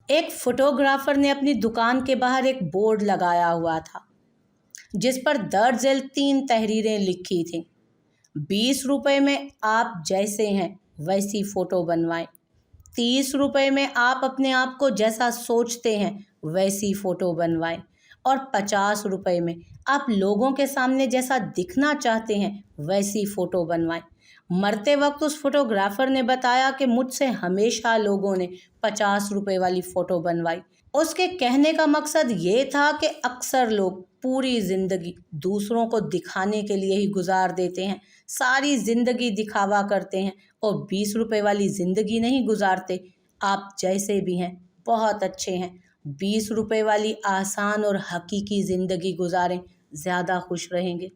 ایک فوٹوگرافر نے اپنی دکان کے باہر ایک بورڈ لگایا ہوا تھا جس پر درج ذیل 3 تحریریں لکھی تھیں۔ 20 روپے میں آپ جیسے ہیں ویسی فوٹو بنوائیں، 30 روپے میں آپ اپنے آپ کو جیسا سوچتے ہیں ویسی فوٹو بنوائیں، اور 50 روپے میں آپ لوگوں کے سامنے جیسا دکھنا چاہتے ہیں ویسی فوٹو بنوائیں۔ مرتے وقت اس فوٹوگرافر نے بتایا کہ مجھ سے ہمیشہ لوگوں نے 50 روپے والی فوٹو بنوائی۔ اس کے کہنے کا مقصد یہ تھا کہ اکثر لوگ پوری زندگی دوسروں کو دکھانے کے لیے ہی گزار دیتے ہیں، ساری زندگی دکھاوا کرتے ہیں اور 20 روپے والی زندگی نہیں گزارتے۔ آپ جیسے بھی ہیں بہت اچھے ہیں، 20 روپے والی آسان اور حقیقی زندگی گزاریں، زیادہ خوش رہیں گے۔